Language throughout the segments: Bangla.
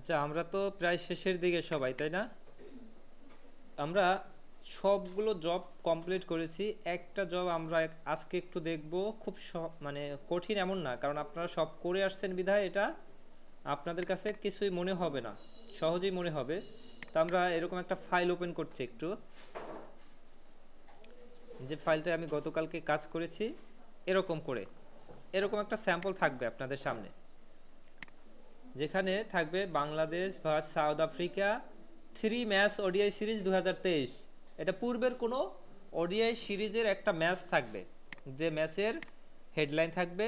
আচ্ছা, আমরা তো প্রায় শেষের দিকে সবাই, তাই না? আমরা সবগুলো জব কমপ্লিট করেছি। একটা জব আমরা আজকে একটু দেখব। খুব মানে কঠিন এমন না, কারণ আপনারা সব করে আসছেন বিধায় এটা আপনাদের কাছে কিছুই মনে হবে না, সহজেই মনে হবে। তো আমরা এরকম একটা ফাইল ওপেন করছি একটু, যে ফাইলটা আমি গতকালকে কাজ করেছি। এরকম করে এরকম একটা স্যাম্পল থাকবে আপনাদের সামনে, যেখানে থাকবে Bangladesh verse south Africa 3 match ODI series 2023। এটা পূর্বের কোনো ওডিআই সিরিজের একটা ম্যাচ থাকবে, যে ম্যাচের হেডলাইন থাকবে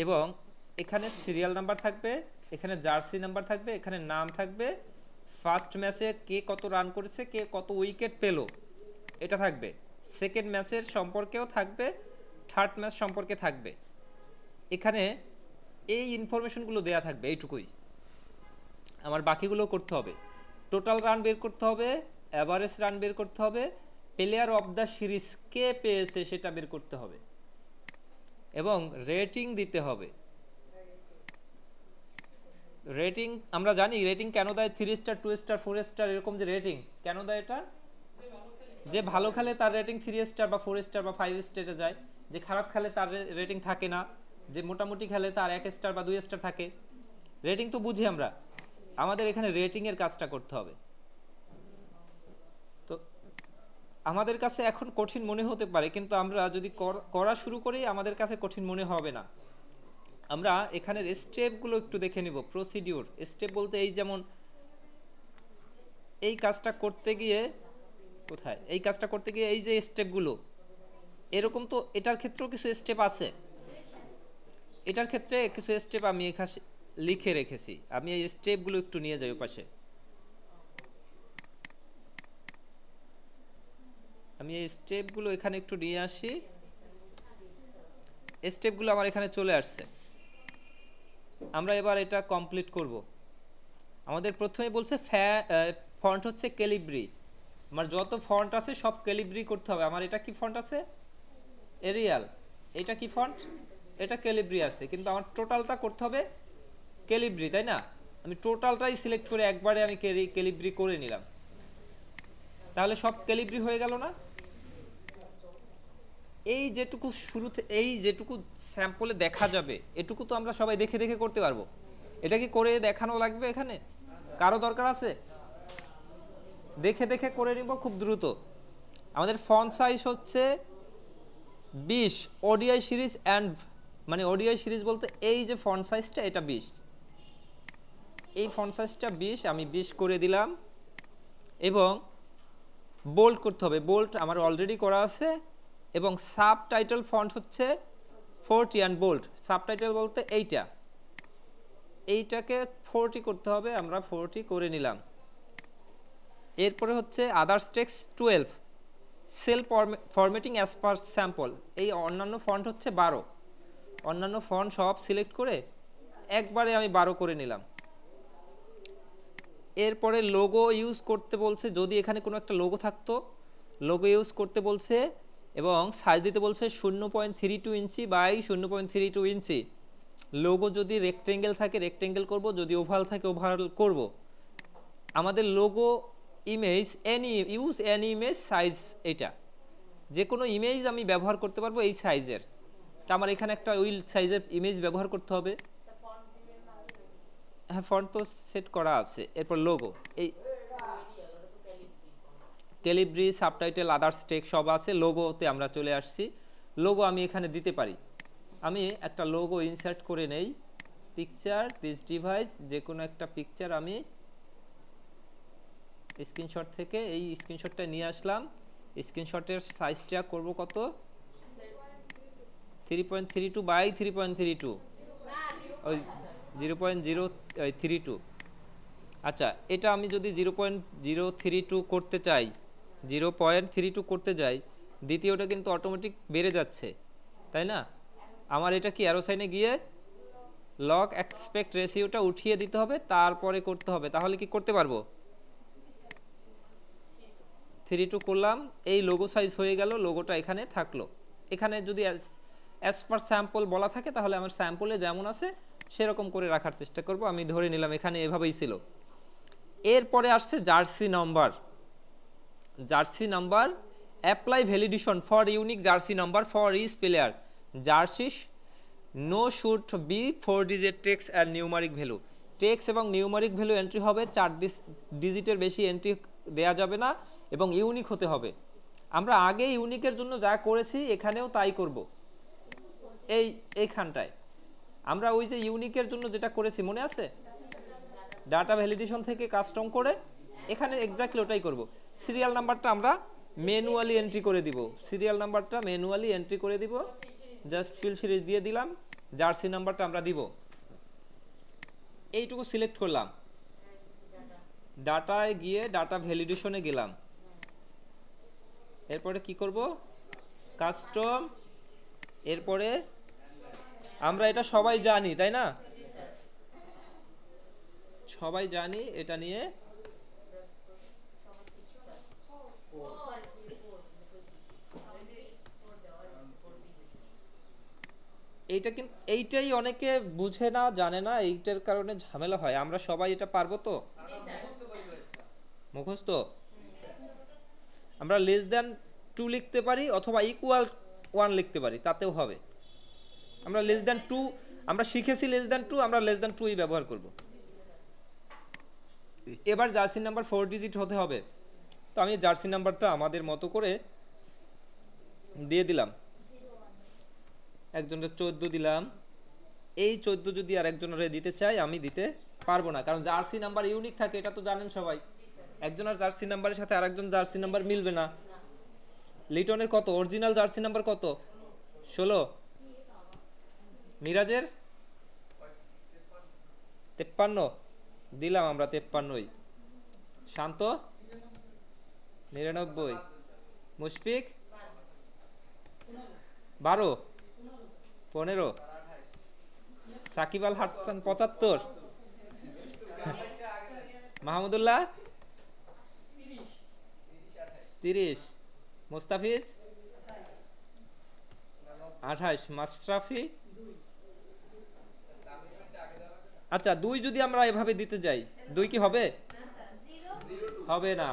এবং এখানে সিরিয়াল নাম্বার থাকবে, এখানে জার্সি নাম্বার থাকবে, এখানে নাম থাকবে, ফার্স্ট ম্যাচে কে কত রান করেছে, কে কত উইকেট পেল এটা থাকবে, সেকেন্ড ম্যাচের সম্পর্কেও থাকবে, থার্ড ম্যাচ সম্পর্কে থাকবে। এখানে এই ইনফরমেশনগুলো দেয়া থাকবে, এইটুকুই। আমার বাকিগুলো করতে হবে। টোটাল রান বের করতে হবে, অ্যাভারেজ রান বের করতে হবে, প্লেয়ার অফ দ্য সিরিজ কে পেয়েছে সেটা বের করতে হবে এবং রেটিং দিতে হবে। রেটিং আমরা জানি রেটিং কেন দেয়, 3 স্টার 2 স্টার 4 স্টার এরকম যে রেটিং কেন দেয়, এটা যে ভালো খেলে তার রেটিং 3 স্টার বা 4 স্টার বা 5 স্টারে যায়, যে খারাপ খেলে তার রেটিং থাকে না, যে মোটামুটি খেলে তার 1 স্টার বা 2 স্টার থাকে। রেটিং তো বুঝি আমরা, আমাদের এখানে রেটিংয়ের কাজটা করতে হবে। তো আমাদের কাছে এখন কঠিন মনে হতে পারে, কিন্তু আমরা যদি করা শুরু করি আমাদের কাছে কঠিন মনে হবে না। আমরা এখানের স্টেপগুলো একটু দেখে নিব। প্রসিডিউর স্টেপ বলতে এই যেমন এই কাজটা করতে গিয়ে কোথায়, এই কাজটা করতে গিয়ে এই যে স্টেপগুলো এরকম, তো এটার ক্ষেত্রেও কিছু স্টেপ আছে। এটার ক্ষেত্রে কিছু স্টেপ আমি এখানে লিখে রেখেছি, আমি এই স্টেপগুলো একটু নিয়ে যাই ওপাশে। আমি এই স্টেপগুলো এখানে একটু নিয়ে আসি। স্টেপগুলো আমার এখানে চলে আসছে। আমরা এবার এটা কমপ্লিট করব। আমাদের প্রথমে বলছে ফন্ট হচ্ছে ক্যালিব্রি। আমার যত ফন্ট আছে সব ক্যালিব্রি করতে হবে। আমার এটা কি ফন্ট আছে, এরিয়াল। এটা কি ফন্ট, এটা ক্যালিব্রি আছে, কিন্তু আমার টোটালটা করতে হবে ক্যালিব্রি, তাই না? আমি টোটালটাই সিলেক্ট করে একবারে আমি ক্যালিব্রি করে নিলাম, তাহলে সব ক্যালিব্রি হয়ে গেল না? এই যেটুকু শুরুতে এই যেটুকু স্যাম্পলে দেখা যাবে এটুকু তো আমরা সবাই দেখে দেখে করতে পারবো। এটা কি করে দেখানো লাগবে এখানে, কারো দরকার আছে? দেখে দেখে করে নিব খুব দ্রুত। আমাদের ফন্ট সাইজ হচ্ছে 20 ওডিআই সিরিজ অ্যান্ড, মানে ওডিআই সিরিজ বলতে এই যে ফন্ট সাইজটা এটা 20, এই ফন্ট সাইজটা 20, আমি 20 করে দিলাম। এবং বোল্ড করতে হবে, বোল্ড আমার অলরেডি করা আছে। এবং সাবটাইটেল ফন্ট হচ্ছে 40 অ্যান্ড বোল্ড। সাবটাইটেল বলতে এইটাকে 40 করতে হবে, আমরা 40 করে নিলাম। এরপরে হচ্ছে others text 12, cell formatting as per sample. এই অন্যান্য ফন্ট হচ্ছে 12, অন্যান্য ফন্ট সব সিলেক্ট করে একবারে আমি 12 করে নিলাম। এরপরে লোগো ইউজ করতে বলছে, যদি এখানে কোনো একটা লোগো থাকতো লোগো ইউজ করতে বলছে, এবং সাইজ দিতে বলছে 0.32 ইঞ্চি বাই 0.32 ইঞ্চি। লোগো যদি রেক্টেঙ্গেল থাকে রেক্টেঙ্গেল করব, যদি ওভাল থাকে ওভাল করব। আমাদের logo image use any image size, এটা যে কোনো ইমেজ আমি ব্যবহার করতে পারবো এই সাইজের। তা আমার এখানে একটা উইল সাইজের ইমেজ ব্যবহার করতে হবে। হ্যাঁ, ফন্ট তো সেট করা আছে। এরপর লোগো, এই ক্যালিব্রি, সাবটাইটেল, আদার্স টেক্সট সব আছে। লোগোতে আমরা চলে আসছি। লোগো আমি এখানে দিতে পারি। আমি একটা লোগো ইনসার্ট করে নেই। পিকচার দিস ডিভাইস, যে কোনো একটা পিকচার আমি স্ক্রিনশট থেকে এই স্ক্রিনশটটা নিয়ে আসলাম। স্ক্রিনশটের সাইজটা করব কত, 3.32 বাই 3.32, ওই 0.032। আচ্ছা, এটা আমি যদি 0.032 করতে চাই, 0.32 করতে যাই, দ্বিতীয়টা কিন্তু অটোমেটিক বেড়ে যাচ্ছে, তাই না? আমার এটা কি অ্যারো সাইনে গিয়ে লগ এক্সপেক্ট রেশিওটা উঠিয়ে দিতে হবে, তারপরে করতে হবে, তাহলে কি করতে পারবো। 32 করলাম, এই লোগো সাইজ হয়ে গেল, লোগোটা এখানে থাকলো। এখানে যদি অ্যাজ পার স্যাম্পল বলা থাকে তাহলে আমার স্যাম্পলে যেমন আছে সেরকম করে রাখার চেষ্টা করব। আমি ধরে নিলাম এখানে এভাবেই ছিল। এরপরে আসছে jersey number. Jersey number apply validation for unique jersey number for each player. Jersey no should be 4 digit text and numeric value. Text এবং নিউমারিক ভ্যালু এন্ট্রি হবে, 4 ডিজিটের বেশি এন্ট্রি দেয়া যাবে না এবং ইউনিক হতে হবে। আমরা আগে ইউনিকের জন্য যা করেছি এখানেও তাই করব। এইখানটায় আমরা ওই যে ইউনিকের জন্য যেটা করেছি মনে আছে, ডাটা ভ্যালিডেশন থেকে কাস্টম করে এখানে এক্স্যাক্টলি ওটাই করব। সিরিয়াল নাম্বারটা আমরা ম্যানুয়ালি এন্ট্রি করে দিব, সিরিয়াল নাম্বারটা ম্যানুয়ালি এন্ট্রি করে দিব, জাস্ট ফিল সিরিজ দিয়ে দিলাম, জার্সি নাম্বারটা আমরা দিব। এইটুকু সিলেক্ট করলাম, ডাটায় গিয়ে ডাটা ভ্যালিডেশনে গেলাম। এরপরে কি করব, কাস্টম। এরপরে আমরা এটা সবাই জানি তাই না, সবাই জানি এটা নিয়ে। এইটা কিন্তু এইটাই অনেকে বুঝে না, জানে না, এইটার কারণে ঝামেলা হয়। আমরা সবাই এটা পারবো তো, মুখস্থ। আমরা লেস দ্যান 2 লিখতে পারি অথবা ইকুয়াল 1 লিখতে পারি, তাতেও হবে। আমরা লেস দ্যান 2 আমরা শিখেছি, লেস দ্যান 2 আমরা লেস দ্যান 2ই ব্যবহার করব। এবার জার্সি নাম্বার 4 ডিজিট হতে হবে। তো আমি জার্সি নাম্বারটা আমাদের মতো করে দিয়ে দিলাম। একজনের 14 দিলাম। এই 14 যদি আর একজনের দিতে চাই আমি দিতে পারবো না, কারণ জার্সি নাম্বার ইউনিক থাকে, এটা তো জানেন সবাই। একজনের জার্সি নাম্বারের সাথে আরেকজন জার্সি নাম্বার মিলবে না। লিটনের কত অরিজিনাল জার্সি নাম্বার কত, 16। মিরাজের 53 দিলাম আমরা, 53ই। শান্ত 99, মুশফিক 12, 15, সাকিব আল হাসান 75, মাহমুদুল্লাহ 30, মুস্তাফিজ 28, মাশরাফি। আচ্ছা 2 যদি আমরা এভাবে দিতে যাই 2 কি হবে, হবে না।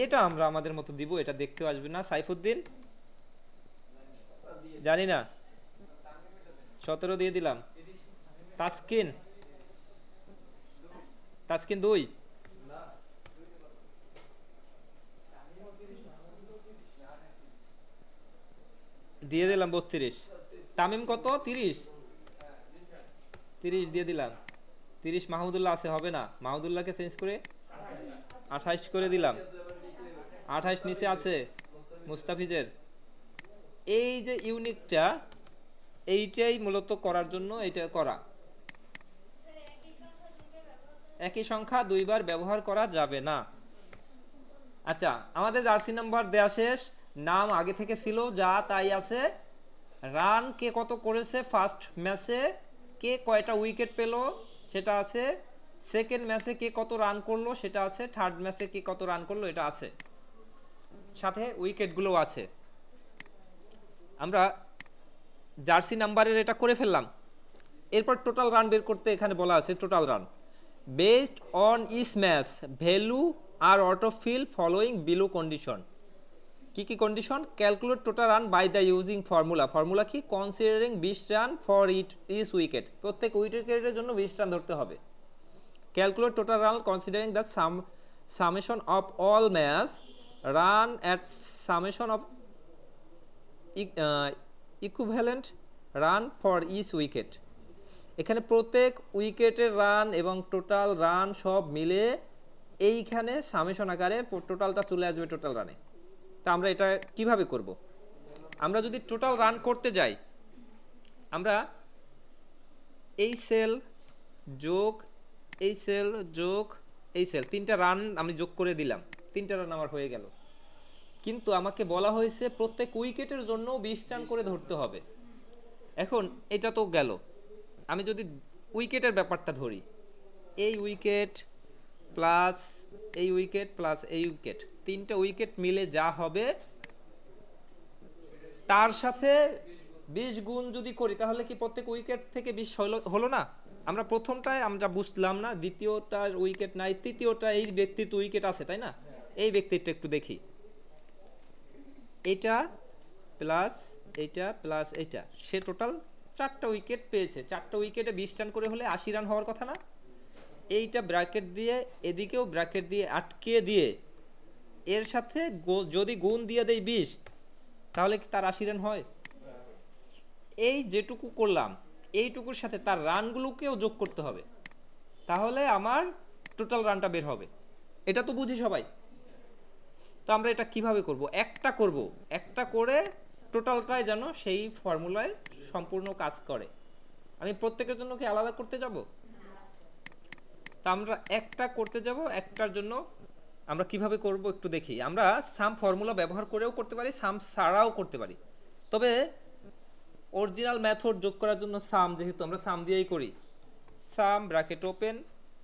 এটা আমরা আমাদের মতো দিব, এটা দেখতেও আসবে না। সাইফুদ্দিন জানি না, 17 দিয়ে দিলাম। তাসকিন 2 দিয়ে দিলাম। 32। তামিম কত, 30 দিয়ে দিলাম। 30 মাহমুদুল্লাহ আছে, হবে না, মাহমুদুল্লাহকে চেঞ্জ করে 28 করে দিলাম। 28 নিচে আছে মুস্তাফিজের। এই যে ইউনিকটা, এইটাই মূলত করার জন্য এটা করা। একই সংখ্যা 2 বার ব্যবহার করা যাবে না। আচ্ছা আমাদের জার্সি নাম্বার দেয়া শেষ, নাম আগে থেকে ছিল যা তাই আছে, রান কে কত করেছে ফার্স্ট ম্যাচে, কে কয়টা উইকেট পেল সেটা আছে, সেকেন্ড ম্যাচে কে কত রান করলো সেটা আছে, থার্ড ম্যাচে কে কত রান করলো এটা আছে, সাথে উইকেটগুলো আছে। আমরা জার্সি নাম্বারের এটা করে ফেললাম। এরপর টোটাল রান বের করতে এখানে বলা আছে total run based on each match value আর auto fill following below condition. কি কি condition, calculate total run by the using formula. Formula কি, considering 20 run for each wicket, প্রত্যেক উইকেটের জন্য 20 রান ধরতে হবে। Calculate total run considering the summation of all match run at summation of equivalent run for each wicket. এখানে প্রত্যেক উইকেটের রান এবং টোটাল রান সব মিলে এইখানে সামেশন আকারে টোটালটা চলে আসবে টোটাল রানে। তা আমরা এটা কিভাবে করব, আমরা যদি টোটাল রান করতে যাই, আমরা এই সেল যোগ এই সেল যোগ এই সেল, 3টা রান আমি যোগ করে দিলাম, 3টা রান আমার হয়ে গেল। কিন্তু আমাকে বলা হয়েছে প্রত্যেক উইকেটের জন্য 20 রান করে ধরতে হবে। এখন এটা তো গেল, আমি যদি উইকেটের ব্যাপারটা ধরি, এই উইকেট প্লাস এই উইকেট প্লাস এই উইকেট, 3টা উইকেট মিলে যা হবে তার সাথে 20 গুণ যদি করি তাহলে কি প্রত্যেক উইকেট থেকে 20 হলো না? আমরা প্রথমটায় আমরা বুঝলাম না, দ্বিতীয়টার উইকেট নাই, তৃতীয়টা এই ব্যক্তির উইকেট আছে, তাই না? এই ব্যক্তিটা একটু দেখি, এটা প্লাস এইটা প্লাস এইটা, সে টোটাল 4টা উইকেট পেয়েছে। 4টা উইকেটে 20 রান করে হলে 80 রান হওয়ার কথা না? এইটা ব্র্যাকেট দিয়ে এদিকেও ব্র্যাকেট দিয়ে আটকে দিয়ে এর সাথে যদি গুণ দিয়ে দেই 20, তাহলে কি তার 80 রান হয়? এই যেটুকু করলাম এইটুকুর সাথে তার রানগুলোকেও যোগ করতে হবে, তাহলে আমার টোটাল রানটা বের হবে। এটা তো বুঝি সবাই? তো আমরা এটা কিভাবে করব? একটা করে টোটালটাই যেন সেই ফর্মুলায় সম্পূর্ণ কাজ করে। আমি প্রত্যেকের জন্য কি আলাদা করতে যাব? তা আমরা একটা করতে যাব, একটার জন্য আমরা কিভাবে করব একটু দেখি। আমরা সাম ফর্মুলা ব্যবহার করেও করতে পারি, সাম ছাড়াও করতে পারি। তবে অরিজিনাল মেথড যোগ করার জন্য সাম, যেহেতু আমরা সাম দিয়েই করি, সাম ব্র্যাকেট ওপেন,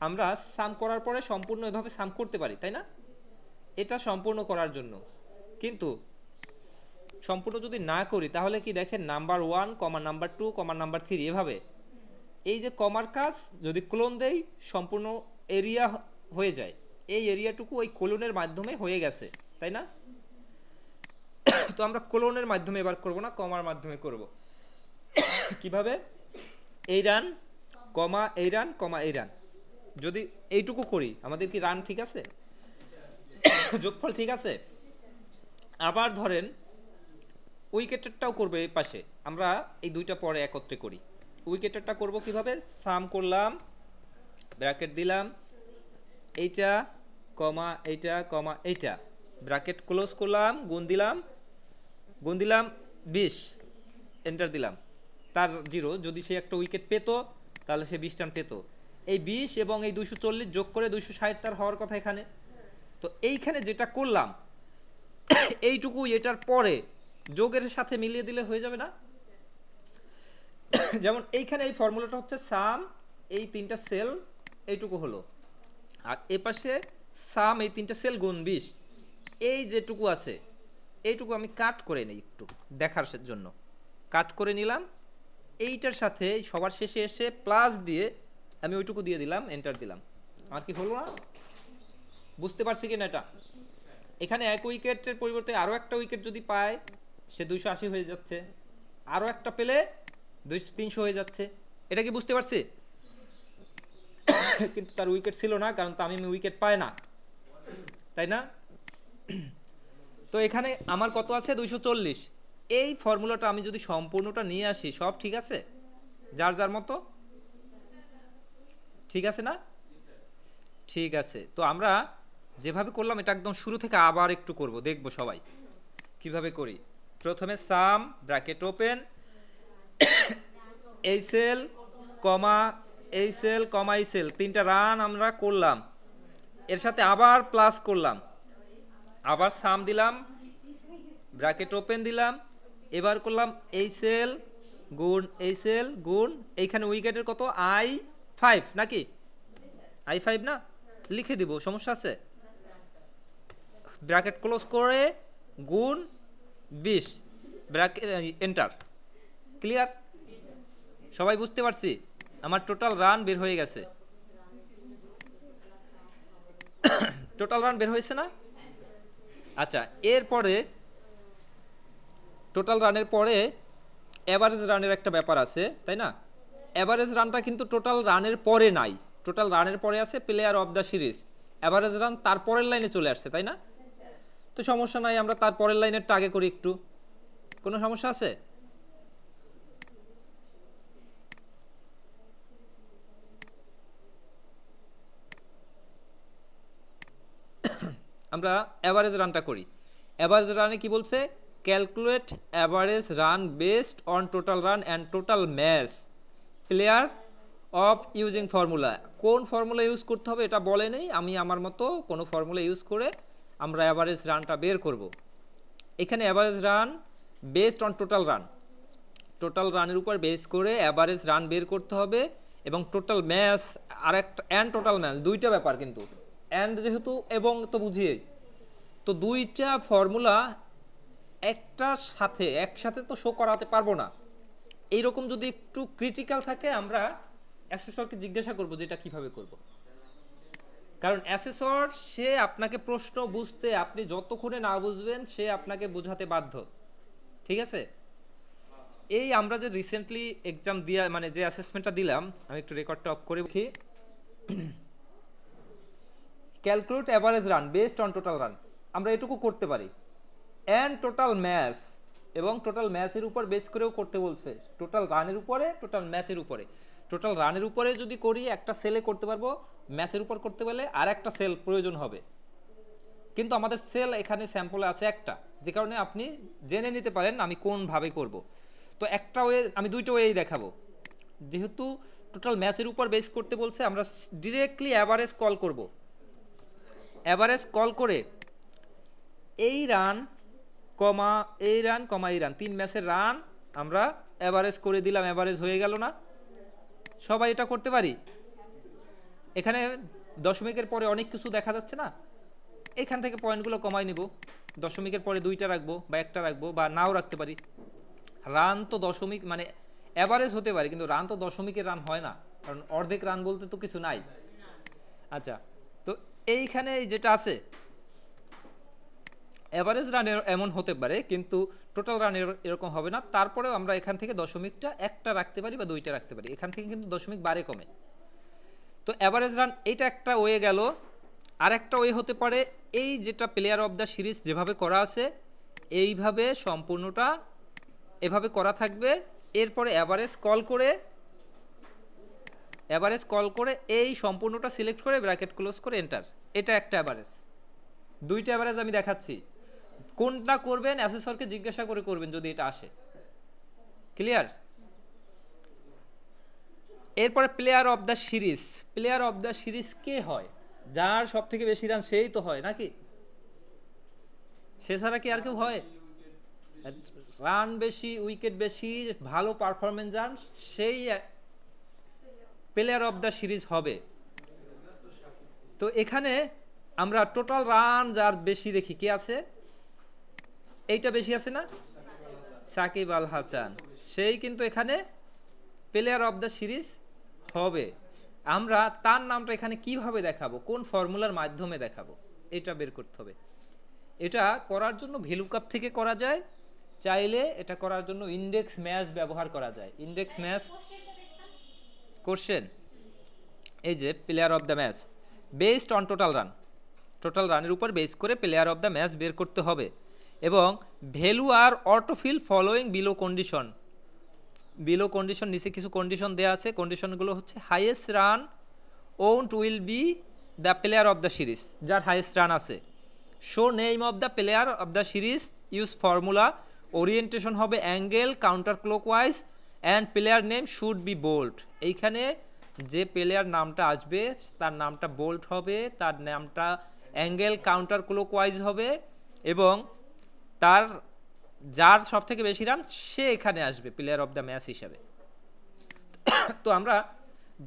আমরা সাম করার পরে সম্পূর্ণ এভাবে সাম করতে পারি, তাই না? এটা সম্পূর্ণ করার জন্য। কিন্তু সম্পূর্ণ যদি না করি তাহলে কি দেখেন, নাম্বার 1 কমা নাম্বার 2 কমা নাম্বার 3 এভাবে এই যে কমার কাজ যদি ক্লোন দেই সম্পূর্ণ এরিয়া হয়ে যায়। এই এরিয়াটুকু ওই ক্লোনের মাধ্যমে হয়ে গেছে, তাই না? তো আমরা ক্লোনের মাধ্যমে এবার করব না, কমার মাধ্যমে করব। কিভাবে? এই রান কমা এই রান কমা এই রান, যদি এইটুকু করি আমাদের কি রান ঠিক আছে? যোগফল ঠিক আছে? আবার ধরেন উইকেটেরটাও করবে এই পাশে, আমরা এই দুইটা পরে একত্রে করি। উইকেটেরটা করব কিভাবে? সাম করলাম, ব্র্যাকেট দিলাম, এইটা কমা এইটা কমা এইটা, ব্র্যাকেট ক্লোজ করলাম, গুণ দিলাম 20, এন্টার দিলাম, তার 0। যদি সে একটা উইকেট পেত তাহলে সে 20 রান পেত। এই 20 এবং এই 240 যোগ করে 260 তার হওয়ার কথা এখানে। তো এইখানে যেটা করলাম এইটুকু এটার পরে যোগের সাথে মিলিয়ে দিলে হয়ে যাবে না? যেমন এইখানে এই ফর্মুলাটা হচ্ছে সাম এই 3টা সেল এইটুকু হলো, আর এপাশে সাম এই 3টা সেল গুণ 20, এই যেটুকু আছে এইটুকু আমি কাট করে নিই একটু দেখার জন্য, কাট করে নিলাম। এইটার সাথে সবার শেষে এসে প্লাস দিয়ে আমি ওইটুকু দিয়ে দিলাম, এন্টার দিলাম। আমার কি হলো না? বুঝতে পারছি কিনা এটা? এখানে এক উইকেটের পরিবর্তে আরও একটা উইকেট যদি পায় সে 280 হয়ে যাচ্ছে, আরও একটা পেলে 300 হয়ে যাচ্ছে। এটা কি বুঝতে পারছি? কিন্তু তার উইকেট ছিল না, কারণ তামিম উইকেট পায় না, তাই না? তো এখানে আমার কত আছে? 240। এই ফর্মুলাটা আমি যদি সম্পূর্ণটা নিয়ে আসি, সব ঠিক আছে যার যার মতো, ঠিক আছে না? ঠিক আছে। তো আমরা যেভাবে করলাম এটা একদম শুরু থেকে আবার একটু করব, দেখব সবাই কিভাবে করি। প্রথমে সাম ব্র্যাকেট ওপেন, এই সেল কমা এই সেল কমা এই সেল, 3টা রান আমরা করলাম, এর সাথে আবার প্লাস করলাম, আবার সাম দিলাম, ব্র্যাকেট ওপেন দিলাম, এবার করলাম এই সেল গুণ এই সেল গুণ, এইখানে উইকেটের কত? I5 নাকি? I5 না, লিখে দিব, সমস্যা আছে? ব্র্যাকেট ক্লোজ করে গুণ 20, ব্র্যাকেট এন্টার। ক্লিয়ার? সবাই বুঝতে পারছি? আমার টোটাল রান বের হয়ে গেছে। টোটাল রান বের হয়েছে না? আচ্ছা, এরপরে টোটাল রানের পরে অ্যাভারেজ রানের একটা ব্যাপার আছে, তাই না? অ্যাভারেজ রানটা কিন্তু টোটাল রানের পরে নাই, টোটাল রানের পরে আছে player of the series. Average run তার পরের লাইনে চলে আসছে, তাই না? তো সমস্যা নাই, আমরা তার পরের লাইনেরটা আগে করি একটু। কোনো সমস্যা আছে? আমরা অ্যাভারেজ রানটা করি। অ্যাভারেজ রানে কি বলছে? Calculate average run based on total run and total match player of using formula. কোন ফর্মুলা ইউজ করতে হবে এটা বলে নেই, আমি আমার মতো কোনো ফর্মুলা ইউজ করে আমরা অ্যাভারেজ রানটা বের করব। এখানে average run based on total run, total রানের উপর বেস করে অ্যাভারেজ রান বের করতে হবে, এবং টোটাল ম্যাচ আর একটা, অ্যান্ড টোটাল ম্যাচ, দুইটা ব্যাপার কিন্তু, অ্যান্ড যেহেতু এবং তো বুঝিয়ে, তো দুইটা ফর্মুলা একসাথে তো শো করাতে পারবো না, এইরকম যদি একটু ক্রিটিক্যাল থাকে আমরা অ্যাসেসরকে জিজ্ঞাসা করব যে এটা কিভাবে করব, কারণ অ্যাসেসর সে আপনাকে প্রশ্ন বুঝতে, আপনি যতক্ষণে না বুঝবেন সে আপনাকে বোঝাতে বাধ্য। ঠিক আছে, এই আমরা যে রিসেন্টলি এক্সাম দিয়া মানে যে অ্যাসেসমেন্টটা দিলাম, আমি একটু রেকর্ডটা অফ করে দেখি। Calculate average run based on total run, আমরা এটুকু করতে পারি। অ্যান্ড টোটাল ম্যাচ, এবং টোটাল ম্যাচের উপর বেস করেও করতে বলছে, টোটাল রানের উপরে, টোটাল ম্যাচের উপরে। টোটাল রানের উপরে যদি করি একটা সেলে করতে পারবো, ম্যাচের উপর করতে পারলে আর একটা সেল প্রয়োজন হবে, কিন্তু আমাদের সেল এখানে স্যাম্পলে আছে একটা, যে কারণে আপনি জেনে নিতে পারেন আমি কোনভাবে করব। তো একটা ওয়ে, আমি দুইটা ওয়েই দেখাবো। যেহেতু টোটাল ম্যাচের উপর বেস করতে বলছে, আমরা ডিরেক্টলি অ্যাভারেজ কল করব। অ্যাভারেজ কল করে এই রান কমা এই রান কমা এই রান, 3 ম্যাচের রান আমরা অ্যাভারেজ করে দিলাম, অ্যাভারেজ হয়ে গেল না? সবাই এটা করতে পারি। এখানে দশমিকের পরে অনেক কিছু দেখা যাচ্ছে না, এখান থেকে পয়েন্টগুলো কমাই নিব, দশমিকের পরে 2টা রাখবো বা একটা রাখবো বা নাও রাখতে পারি। রান তো দশমিক মানে অ্যাভারেজ হতে পারে, কিন্তু রান তো দশমিকের রান হয় না, কারণ অর্ধেক রান বলতে তো কিছু নাই। আচ্ছা, তো এইখানে যেটা আছে অ্যাভারেজ রান এমন হতে পারে, কিন্তু টোটাল রান এরকম হবে না। তারপরেও আমরা এখান থেকে দশমিকটা একটা রাখতে পারি বা 2টা রাখতে পারি, এখান থেকে কিন্তু দশমিক বাড়ে কমে। তো অ্যাভারেজ রান এইটা একটা ওয়ে গেল। আর একটা ওয়ে হতে পারে এই যেটা প্লেয়ার অফ দ্য সিরিজ যেভাবে করা আছে এইভাবে সম্পূর্ণটা এভাবে করা থাকবে, এরপরে অ্যাভারেজ কল করে এই সম্পূর্ণটা সিলেক্ট করে ব্র্যাকেট ক্লোজ করে এন্টার, এটা একটা অ্যাভারেজ। 2টা অ্যাভারেজ আমি দেখাচ্ছি, কোনটা করবেন অ্যাসেসরকে জিজ্ঞাসা করে করবেন যদি এটা আসে। ক্লিয়ার? এরপরে player of the series. Player of the series কে হয়? যার সব থেকে বেশি রান সেই তো হয় নাকি? সে ছাড়া কি আর কেউ হয়? রান বেশি, উইকেট বেশি, ভালো পারফরমেন্স যান, সেই প্লেয়ার অফ দ্য সিরিজ হবে। তো এখানে আমরা টোটাল রান যার বেশি দেখি, কে আছে? এইটা বেশি আছে না, সাকিব আল হাসান, সেই কিন্তু এখানে প্লেয়ার অফ দ্য সিরিজ হবে। আমরা তার নামটা এখানে কিভাবে দেখাবো, কোন ফর্মুলার মাধ্যমে দেখাবো, এটা বের করতে হবে। এটা করার জন্য ভ্যালুকাপ থেকে করা যায়, চাইলে এটা করার জন্য ইন্ডেক্স ম্যাচ ব্যবহার করা যায়। ইন্ডেক্স ম্যাচ কোশ্চেন, এই যে player of the match based on total run, total রানের উপর বেস করে প্লেয়ার অফ দ্য ম্যাচ বের করতে হবে। এবং ভ্যালু আর autofill following below condition, below condition নিচে কিছু কন্ডিশন দেওয়া আছে, কন্ডিশনগুলো হচ্ছে highest run won't will be the player of the series, যার হাইয়েস্ট রান আছে। Show name of the player of the series, use formula, orientation হবে angle counter clockwise and player name should be bold. এইখানে যে প্লেয়ার নামটা আসবে তার নামটা বোল্ড হবে, তার নামটা অ্যাঙ্গেল কাউন্টার ক্লকওয়াইজ হবে, এবং তার যার সব থেকে বেশি রান সে এখানে আসবে প্লেয়ার অফ দ্য ম্যাচ হিসাবে। তো আমরা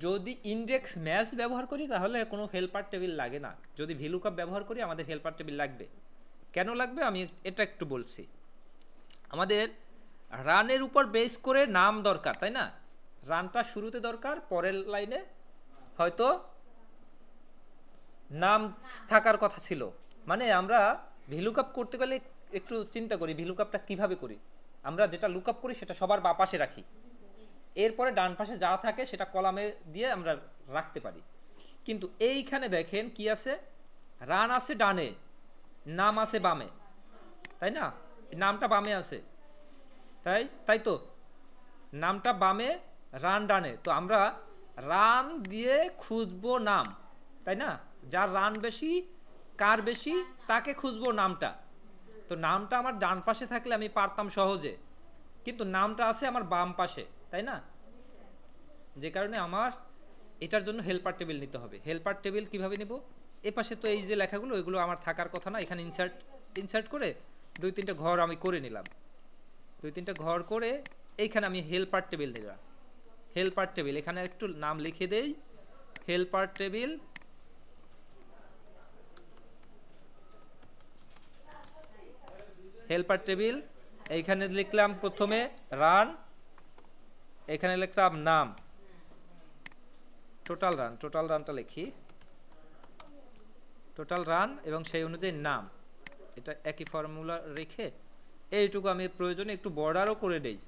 যদি ইন্ডেক্স ম্যাচ ব্যবহার করি তাহলে কোনো হেল্পার টেবিল লাগে না, যদি ভ্যালুকাপ ব্যবহার করি আমাদের হেল্পার টেবিল লাগবে। কেন লাগবে আমি এটা একটু বলছি। আমাদের রানের উপর বেস করে নাম দরকার, তাই না? রানটা শুরুতে দরকার, পরের লাইনে হয়তো নাম থাকার কথা ছিল। মানে আমরা ভ্যালুকাপ করতে গেলে একটু চিন্তা করি ভ্যালুকাপটা কিভাবে করি। আমরা যেটা লুকআপ করি সেটা সবার বাঁ পাশে রাখি, এরপরে ডান পাশে যা থাকে সেটা কলামে দিয়ে আমরা রাখতে পারি। কিন্তু এইখানে দেখেন কি আছে, রান আছে ডানে, নাম আছে বামে, তাই না? নামটা বামে আছে, তাই তো, নামটা বামে রান ডানে। তো আমরা রান দিয়ে খুঁজবো নাম, তাই না? যার রান বেশি, কার বেশি, তাকে খুঁজবো নামটা। তো নামটা আমার ডান পাশে থাকলে আমি পারতাম সহজে, কিন্তু নামটা আছে আমার বাম পাশে, তাই না? যে কারণে আমার এটার জন্য হেল্পার টেবিল নিতে হবে। হেল্পার টেবিল কিভাবে নেব? এ পাশে তো এই যে লেখাগুলো এগুলো আমার থাকার কথা না, এখানে ইনসার্ট করে 2-3টা ঘর আমি করে নিলাম, 2-3টা ঘর করে এইখানে আমি হেল্পার টেবিল নিলাম। হেল্পার টেবিল এখানে একটু নাম লিখে দেই, হেল্পার টেবিল, হেল্পার টেবিল এইখানে লিখলাম প্রথমে রান, এখানে লিখলাম নাম, টোটাল রানটা লিখি, টোটাল রান এবং সেই অনুযায়ী নাম, এটা একই ফর্মুলা রেখে এইটুকু আমি প্রয়োজনে একটু বর্ডারও করে দেই।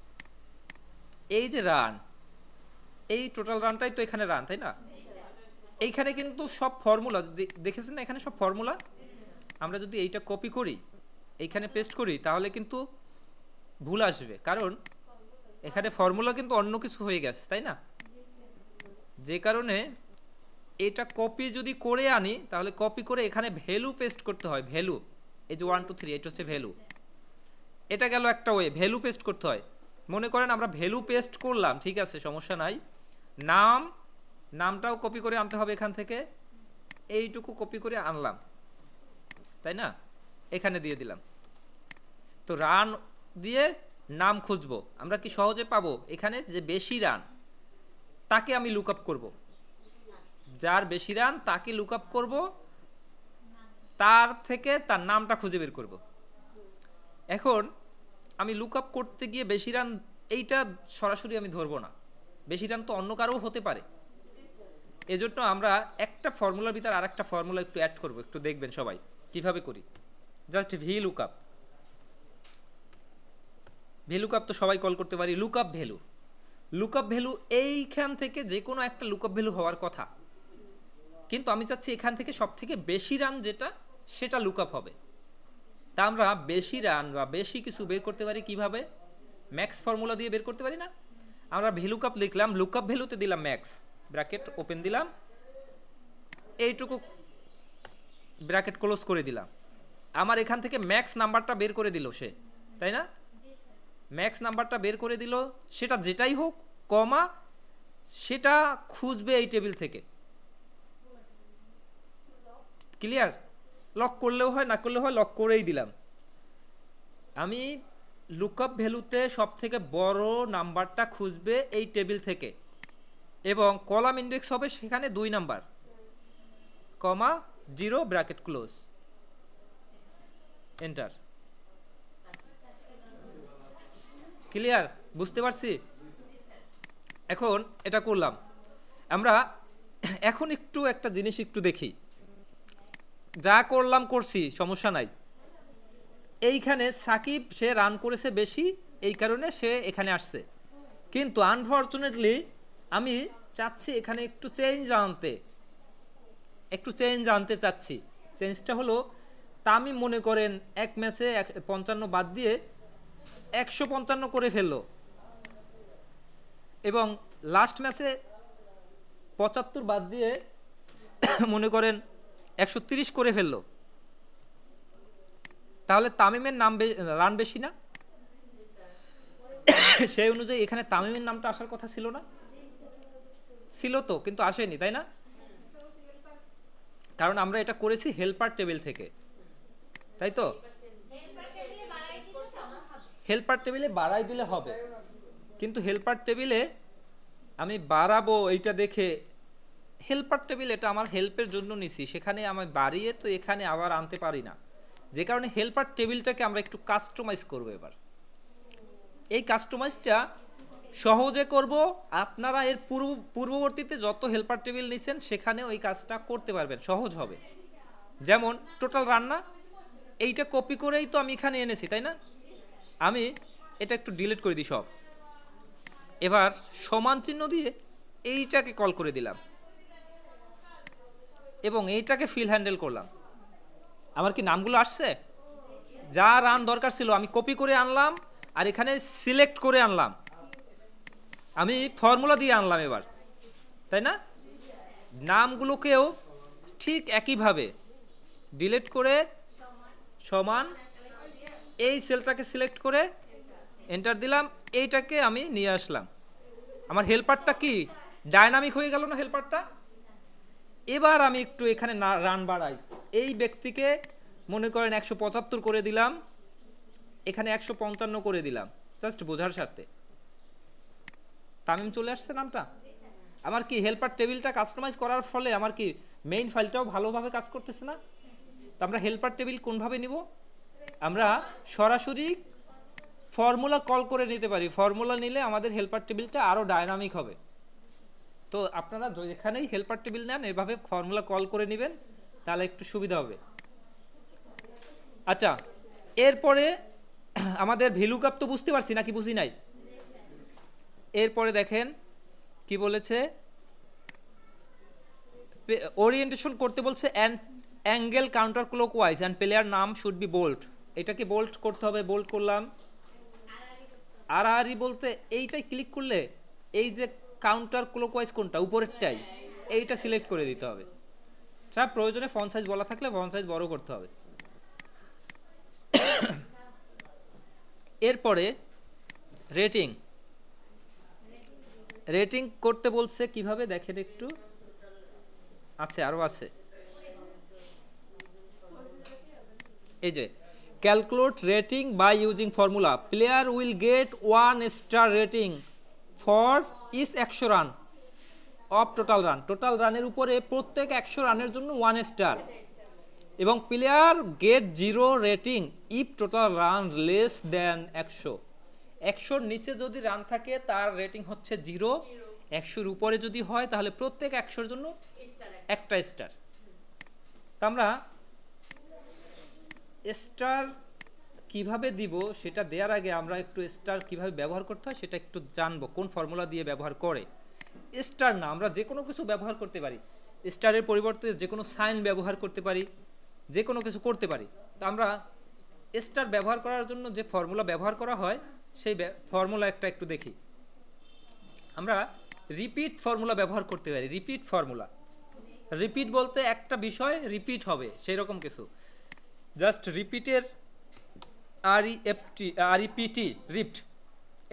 এই যে রান, এই টোটাল রানটাই তো এখানে রান, তাই না? এইখানে কিন্তু সব ফর্মুলা দেখেছেন না, এখানে সব ফর্মুলা। আমরা যদি এইটা কপি করি এইখানে পেস্ট করি তাহলে কিন্তু ভুল আসবে, কারণ এখানে ফর্মুলা কিন্তু অন্য কিছু হয়ে গেছে, তাই না? যে কারণে এটা কপি যদি করে আনি তাহলে কপি করে এখানে ভ্যালু পেস্ট করতে হয়, ভ্যালু, এই যে 1 2 3 এটা হচ্ছে ভ্যালু, এটা গেল একটা ওয়ে, ভ্যালু পেস্ট করতে হয়। মনে করেন আমরা ভ্যালু পেস্ট করলাম, ঠিক আছে, সমস্যা নাই। নামটাও কপি করে আনতে হবে এখান থেকে, এইটুকু কপি করে আনলাম, তাই না? এখানে দিয়ে দিলাম। তো রান দিয়ে নাম খুঁজবো, আমরা কি সহজে পাবো? এখানে যে বেশি রান তাকে আমি লুক আপ করবো, যার বেশি রান তাকে লুক আপ করবো, তার থেকে তার নামটা খুঁজে বের করব। এখন আমি লুক আপ করতে গিয়ে বেশি রান এইটা সরাসরি আমি ধরবো না, বেশি রান তো অন্য কারও হতে পারে। এজন্য আমরা একটা ফর্মুলার ভিতর আর একটা ফর্মুলা একটু অ্যাড করব, একটু দেখবেন সবাই কিভাবে করি। Just V look up, V look up তো সবাই কল করতে পারি। Look up value, look up value এইখান থেকে যে কোনো একটা লুক আপ ভ্যালু হওয়ার কথা, কিন্তু আমি চাচ্ছি এখান থেকে সব থেকে বেশি রান যেটা সেটা লুক আপ হবে। তা আমরা বেশি রান বা বেশি কিছু বের করতে পারি কিভাবে? ম্যাক্স ফর্মুলা দিয়ে বের করতে পারি না? আমরা ভ্যালুকাপ লিখলাম, লুকআপ ভ্যালুতে দিলাম ম্যাক্স, ব্র্যাকেট ওপেন দিলাম, এইটুকু ব্র্যাকেট ক্লোজ করে দিলাম। আমার এখান থেকে ম্যাক্স নাম্বারটা বের করে দিল সে, তাই না? ম্যাক্স নাম্বারটা বের করে দিল, সেটা যেটাই হোক, কমা, সেটা খুঁজবে এই টেবিল থেকে। ক্লিয়ার? লক করলেও হয়, না করলেও হয়, লক করেই দিলাম। আমি লুকআপ ভ্যালুতে সব থেকে বড় নাম্বারটা খুঁজবে এই টেবিল থেকে, এবং কলাম ইন্ডেক্স হবে সেখানে 2 নাম্বার, কমা 0 ব্র্যাকেট ক্লোজ, এন্টার। ক্লিয়ার? বুঝতে পারছি? এখন এটা করলাম আমরা। এখন একটু একটা জিনিস একটু দেখি, যা করলাম করছি, সমস্যা নাই। এইখানে সাকিব সে রান করেছে বেশি, এই কারণে সে এখানে আসছে, কিন্তু আনফরচুনেটলি আমি চাচ্ছি এখানে একটু চেঞ্জ আনতে চাচ্ছি। চেঞ্জটা হলো, তামিম মনে করেন এক ম্যাচে 55 বাদ দিয়ে 155 করে ফেললো, এবং লাস্ট ম্যাচে 75 বাদ দিয়ে মনে করেন 130 করে ফেললো। তাহলে তামিমের রান বেশি না? সেই অনুযায়ী এখানে তামিমের নামটা আসার কথা ছিল না? ছিল তো, কিন্তু আসেনি, তাই না? কারণ আমরা এটা করেছি হেল্পার টেবিল থেকে, তাই তো? হেল্পার টেবিলে বাড়াই দিলে হবে, কিন্তু হেল্পার টেবিলে আমি বাড়াবো এইটা দেখে, হেল্পার টেবিল এটা আমার হেল্পের জন্য নিছি, সেখানে আমি বাড়িয়ে তো এখানে আবার আনতে পারি না। যে কারণে হেল্পার টেবিলটাকে আমরা একটু কাস্টমাইজ করব। এবার এই কাস্টমাইজটা সহজে করব, আপনারা এর পূর্ববর্তীতে যত হেল্পার টেবিল নিছেন সেখানে ওই কাজটা করতে পারবেন, সহজ হবে। যেমন টোটাল রান্না, এইটা কপি করেই তো আমি এখানে এনেছি, তাই না? আমি এটা একটু ডিলিট করে দিই সব। এবার সমান চিহ্ন দিয়ে এইটাকে কল করে দিলাম এবং এইটাকে ফিল হ্যান্ডেল করলাম। আমার কি নামগুলো আসছে? যা রান দরকার ছিল আমি কপি করে আনলাম, আর এখানে সিলেক্ট করে আনলাম, আমি ফর্মুলা দিয়ে আনলাম এবার, তাই না? নামগুলোকেও ঠিক একইভাবে ডিলিট করে সমান, এই সেলটাকে সিলেক্ট করে এন্টার দিলাম, এইটাকে আমি নিয়ে আসলাম। আমার হেল্পারটা কি ডায়নামিক হয়ে গেল না হেল্পারটা? এবার আমি একটু এখানে রান বাড়াই, এই ব্যক্তিকে মনে করেন 175 করে দিলাম, এখানে 155 করে দিলাম, জাস্ট বোঝার স্বার্থে। তামিম চলে আসছে নামটা। আমার কি হেল্পার টেবিলটা কাস্টমাইজ করার ফলে আমার কি মেইন ফাইলটাও ভালোভাবে কাজ করতেছে না? তো আমরা হেল্পার টেবিল কোনভাবে নিব? আমরা সরাসরি ফর্মুলা কল করে নিতে পারি, ফর্মুলা নিলে আমাদের হেল্পার টেবিলটা আরও ডায়নামিক হবে। তো আপনারা যেখানেই হেল্পার টেবিল নেন এভাবে ফর্মুলা কল করে নেবেন, তাহলে একটু সুবিধা হবে। আচ্ছা, এরপরে আমাদের ভিলুকাপ তো বুঝতে পারছি নাকি বুঝি নাই? এরপরে দেখেন কি বলেছে, ওরিয়েন্টেশন করতে বলছে angle counter clockwise and player নাম শুড বি বোল্ড। এটাকে বোল্ড করতে হবে, বোল্ড করলাম। আর বলতে এইটাই ক্লিক করলে এই যে কাউন্টার ক্লকওয়াইজ কোনটা, উপরেরটাই, এইটা সিলেক্ট করে দিতে হবে। তার প্রয়োজনে ফন্ট সাইজ বলা থাকলে ফন্ট সাইজ বড় করতে হবে। এরপরে রেটিং, রেটিং করতে বলছে কিভাবে দেখেন একটু, আছে আরো আছে, এই যে calculate rating by using formula, player will get 1 star rating for each 100 run of total run. Total রানের উপরে প্রত্যেক 100 রানের জন্য 1 স্টার, এবং player get 0 rating if total run less than 100। 100-র নিচে যদি রান থাকে তার রেটিং হচ্ছে 0, 100-র উপরে যদি হয় তাহলে প্রত্যেক 100-র জন্য একটা স্টার। তা আমরা স্টার কিভাবে দিব সেটা দেওয়ার আগে আমরা একটু স্টার কিভাবে ব্যবহার করতে হয় সেটা একটু জানবো, কোন ফর্মুলা দিয়ে ব্যবহার করে। স্টার না, আমরা যে কোনো কিছু ব্যবহার করতে পারি, স্টারের পরিবর্তে যে কোনো সাইন ব্যবহার করতে পারি, যে কোনো কিছু করতে পারি। তা আমরা স্টার ব্যবহার করার জন্য যে ফর্মুলা ব্যবহার করা হয় সেই ফর্মুলা একটু দেখি। আমরা রিপিট ফর্মুলা ব্যবহার করতে পারি। রিপিট ফর্মুলা, রিপিট বলতে একটা বিষয় রিপিট হবে সেই রকম কিছু। জাস্ট রিপিটের REPT, রিপ্ট,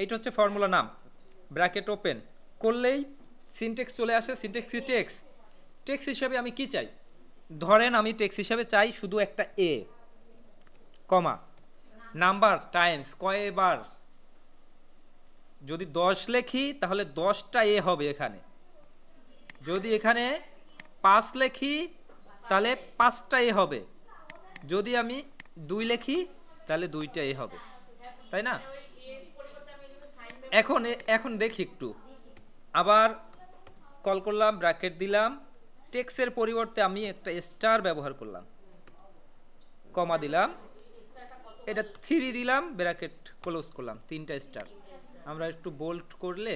এইটা হচ্ছে ফর্মুলা নাম। ব্র্যাকেট ওপেন করলেই সিনটেক্স চলে আসে। সিনটেক্স কি টেক্সট, টেক্সট হিসাবে আমি কি চাই, ধরেন আমি টেক্সট হিসাবে চাই শুধু একটা এ, কমা, নাম্বার টাইমস কয়বার, যদি 10 লেখি তাহলে 10টা এ হবে এখানে, যদি এখানে 5 লেখি তাহলে 5টা এ হবে, যদি আমি 2 লেখি তাহলে 2টা এ হবে, তাই না? এখন দেখি একটু, আবার কল করলাম, ব্র্যাকেট দিলাম, টেক্সটের পরিবর্তে আমি একটা স্টার ব্যবহার করলাম, কমা দিলাম, এটা 3 দিলাম, ব্র্যাকেট ক্লোজ করলাম, 3টা স্টার। আমরা একটু বোল্ড করলে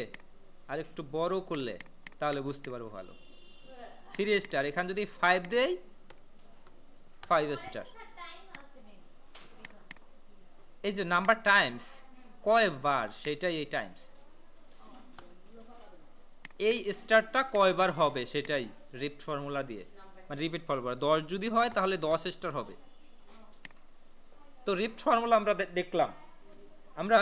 আর একটু বড় করলে তাহলে বুঝতে পারবো ভালো। 3 স্টার, এখানে যদি 5 দেই 5 স্টার। এই যে নাম্বার টাইমস কয়বার সেটাই এই টাইমস, এই স্টারটা কয়বার হবে সেটাই রিপিট ফর্মুলা দিয়ে, মানে রিপিট ফর্মুলা 10 যদি হয় তাহলে 10 স্টার হবে। তো রিপিট ফর্মুলা আমরা দেখলাম। আমরা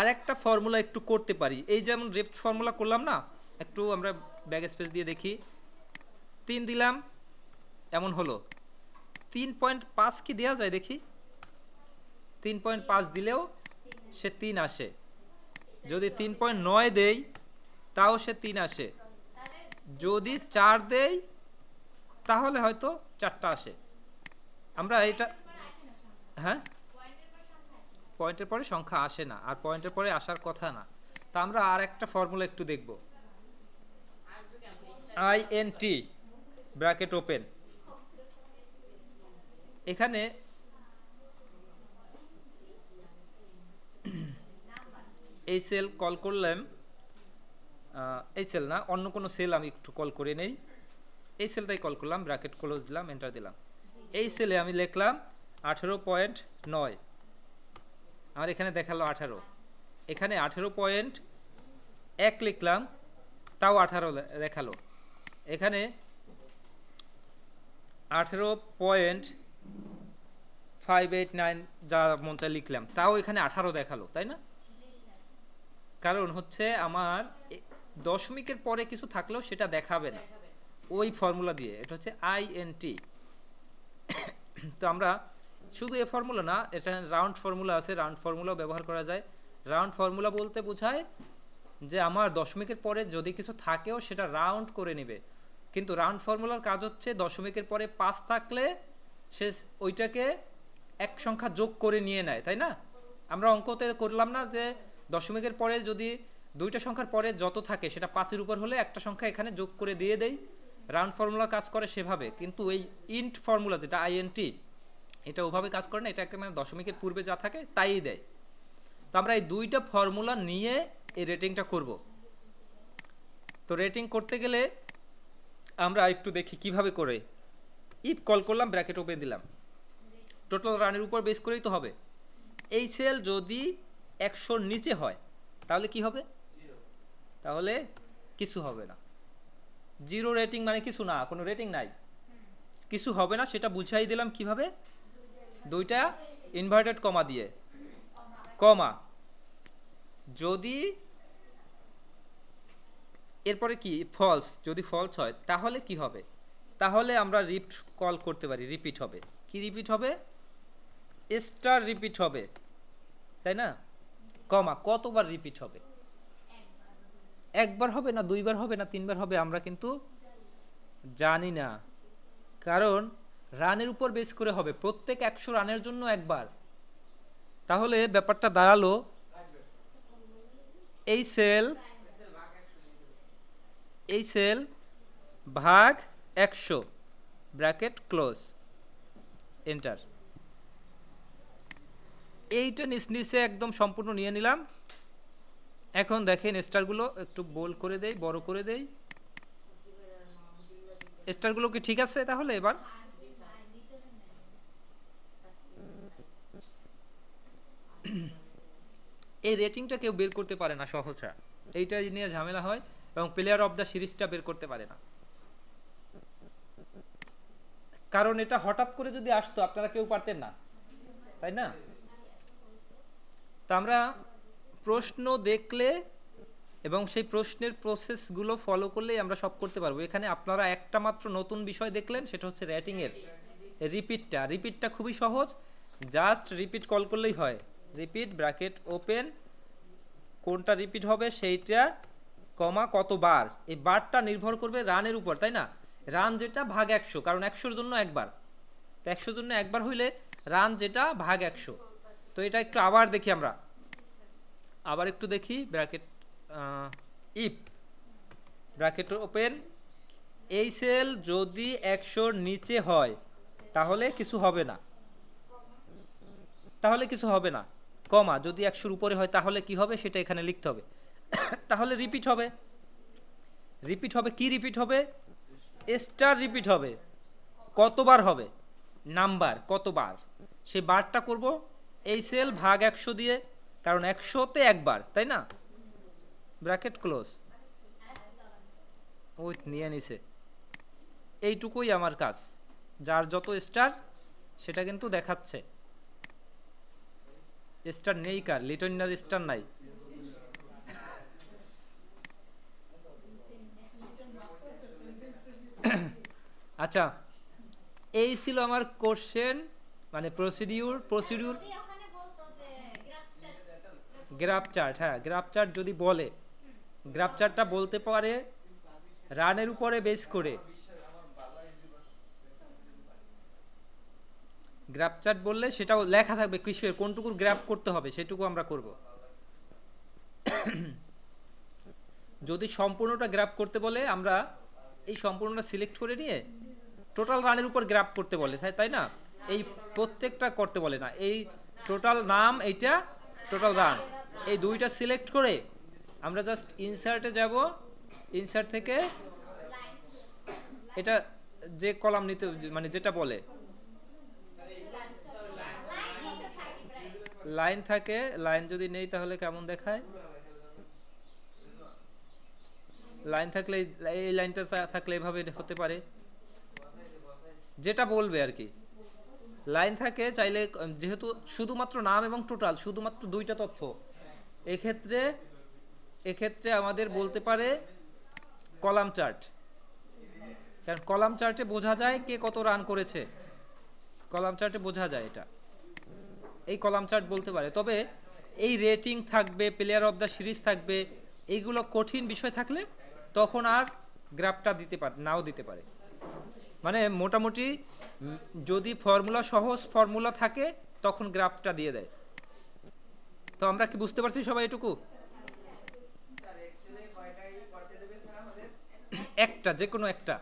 আরেকটা ফর্মুলা একটু করতে পারি, এই যেমন রিপিট ফর্মুলা করলাম না, একটু আমরা ব্যাক স্পেস দিয়ে দেখি, 3 দিলাম, এমন হলো। 3.5 কি দেওয়া যায় দেখি, 3.5 দিলেও সে 3 আসে, যদি 3.9 দেই তাও সে 3 আসে, যদি 4 দেই তাহলে হয়তো 4টা আসে। আমরা এটা, হ্যাঁ, পয়েন্টের পরে সংখ্যা আসে না, আর পয়েন্টের পরে আসার কথা না। তা আমরা আর একটা ফর্মুলা একটু দেখব, INT ব্র্যাকেট ওপেন, এখানে এই সেল কল করলাম, এই সেল না, অন্য কোনো সেল আমি একটু কল করে নেই, এই সেলটাই কল করলাম, ব্র্যাকেট ক্লোজ দিলাম, এন্টার দিলাম। এই সেলে আমি লিখলাম 18.9, আমার এখানে দেখালো 18, এখানে 18.1 লিখলাম, তাও 18 দেখালো, এখানে 18.589 যা মন চায় লিখলাম, তাও এখানে 18 দেখালো, তাই না? কারণ হচ্ছে আমার দশমিকের পরে কিছু থাকলেও সেটা দেখাবে না ওই ফর্মুলা দিয়ে, এটা হচ্ছে INT। তো আমরা শুধু এই ফর্মুলা না, এটা রাউন্ড ফর্মুলা আছে, রাউন্ড ফর্মুলাও ব্যবহার করা যায়। রাউন্ড ফর্মুলা বলতে বোঝায় যে আমার দশমিকের পরে যদি কিছু থাকেও সেটা রাউন্ড করে নেবে, কিন্তু রাউন্ড ফর্মুলার কাজ হচ্ছে দশমিকের পরে 5 থাকলে সে ওইটাকে এক সংখ্যা যোগ করে নিয়ে নেয়, তাই না? আমরা অঙ্কতে করলাম না যে দশমিকের পরে যদি দুইটা সংখ্যার পরে যত থাকে সেটা 5-এর উপর হলে একটা সংখ্যা এখানে যোগ করে দিয়ে দেই, রাউন্ড ফর্মুলা কাজ করে সেভাবে। কিন্তু এই ইন্ট ফর্মুলা যেটা আইএনটি, এটা ওভাবে কাজ করে না, এটা মানে দশমিকের পূর্বে যা থাকে তাই দেয়। তো আমরা এই দুইটা ফর্মুলা নিয়ে এই রেটিংটা করব। তো রেটিং করতে গেলে আমরা একটু দেখি কিভাবে করে। ইফ কল করলাম, ব্র্যাকেট ওপেন দিলাম, টোটাল রানের উপর বেস করেই তো হবে। এই সেল যদি 100-র নিচে হয় তাহলে কি হবে? তাহলে কিছু হবে না। জিরো রেটিং মানে কিছু না, কোনো রেটিং নাই, কিছু হবে না। সেটা বুঝাই দিলাম কিভাবে, দুইটা ইনভার্টেড কমা দিয়ে। কমা যদি এরপরে কি ফলস, যদি ফলস হয় তাহলে কি হবে? তাহলে আমরা রিপিট কল করতে পারি, রিপিট হবে। কি রিপিট হবে? স্টার রিপিট হবে, তাই না? কমা কতবার রিপিট হবে? একবার হবে না, দুইবার হবে না, তিনবার হবে? আমরা কিন্তু জানি না, কারণ রানের উপর বেস করে হবে, প্রত্যেক 100 রানের জন্য একবার। তাহলে ব্যাপারটা দাঁড়ালো এই সেল ভাগ 100, ব্র্যাকেট ক্লোজ, এন্টার। এইটা নিচে একদম সম্পূর্ণ নিয়ে নিলাম। এখন দেখেন স্টারগুলো একটু বোল্ড করে দেই, বড় করে দেই। স্টারগুলো কি ঠিক আছে? তাহলে এবার এই রেটিংটা কেউ বের করতে পারে না সহজা, এইটা নিয়ে ঝামেলা হয়, এবং প্লেয়ার অফ দ্য সিরিজটা বের করতে পারে না। কারণ এটা হঠাৎ করে যদি আসতো আপনারা কেউ পারতেন না, তাই না? তা আমরা প্রশ্ন দেখলে এবং সেই প্রশ্নের প্রসেসগুলো ফলো করলেই আমরা সব করতে পারবো। এখানে আপনারা একটা মাত্র নতুন বিষয় দেখলেন, সেটা হচ্ছে রেটিংয়ের রিপিটটা খুবই সহজ, জাস্ট রিপিট কল করলেই হয়। রিপিট ব্র্যাকেট ওপেন, কোনটা রিপিট হবে সেইটা, কমা কতবার। এই বারটা নির্ভর করবে রানের উপর, তাই না? রান যেটা ভাগ 100, কারণ 100-র জন্য একবার, তো 100-র জন্য একবার হইলে রান যেটা ভাগ 100। তো এটা একটু আবার দেখি, আমরা আবার একটু দেখি। ব্র্যাকেট ইফ ব্র্যাকেট ওপেন, এই সেল যদি 100-র নিচে হয় তাহলে কিছু হবে না, কমা যদি 100-র উপরে হয় তাহলে কি হবে সেটা এখানে লিখতে হবে। তাহলে রিপিট হবে। কি রিপিট হবে? স্টার রিপিট হবে। কতবার হবে? নাম্বার কতবার, সেই বারটা করব এই সেল ভাগ 100 দিয়ে, কারণ 100-তে একবার, তাই না? ব্র্যাকেট ক্লোজ, ওই নিয়ে নিছে। এইটুকুই আমার কাজ, যার যত স্টার সেটা কিন্তু দেখাচ্ছে। স্টার নেই কার? লিটনার স্টার নাই। আচ্ছা, এই ছিল আমার কোশ্চেন, মানে প্রসিডিউর গ্রাফ চার্ট। হ্যাঁ, গ্রাফ চার্ট যদি বলে, গ্রাফ চার্টটা বলতে পারে রানের উপরে বেস করে। গ্রাফ চার্ট বললে সেটাও লেখা থাকবে কিসের কোনটুকুর গ্রাফ করতে হবে, সেটুকু আমরা করব। যদি সম্পূর্ণটা গ্রাফ করতে বলে, আমরা এই সম্পূর্ণটা সিলেক্ট করে নিয়ে টোটাল রানের উপর গ্রাফ করতে বলে, তাই না? এই প্রত্যেকটা করতে বলে না, এই টোটাল নাম, এইটা টোটাল রান, এই দুইটা সিলেক্ট করে আমরা জাস্ট ইনসার্টে যাব। ইনসার্ট থেকে এটা যে কলাম নিতে, মানে যেটা বলে লাইন থাকে, লাইন যদি নেই তাহলে কেমন দেখায়? লাইন থাকলে, এই লাইনটা থাকলে এভাবে হতে পারে, যেটা বলবে আর কি। লাইন থাকে চাইলে, যেহেতু শুধুমাত্র নাম এবং টোটাল, শুধুমাত্র দুইটা তথ্য, এক্ষেত্রে আমাদের বলতে পারে কলাম চার্ট, কারণ কলাম চার্টে বোঝা যায় কে কত রান করেছে, কলাম চার্টে বোঝা যায় এটা, এই কলাম চার্ট বলতে পারে। তবে এই রেটিং থাকবে, প্লেয়ার অফ দ্য সিরিজ থাকবে, এইগুলো কঠিন বিষয় থাকলে তখন আর গ্রাফটা দিতে পারে, নাও দিতে পারে। মানে মোটামুটি যদি ফর্মুলা, সহজ ফর্মুলা থাকে তখন গ্রাফটা দিয়ে দেয়। তো আমরা কি বুঝতে পারছি সবাই এটুকু? একটা, যে কোনো একটা।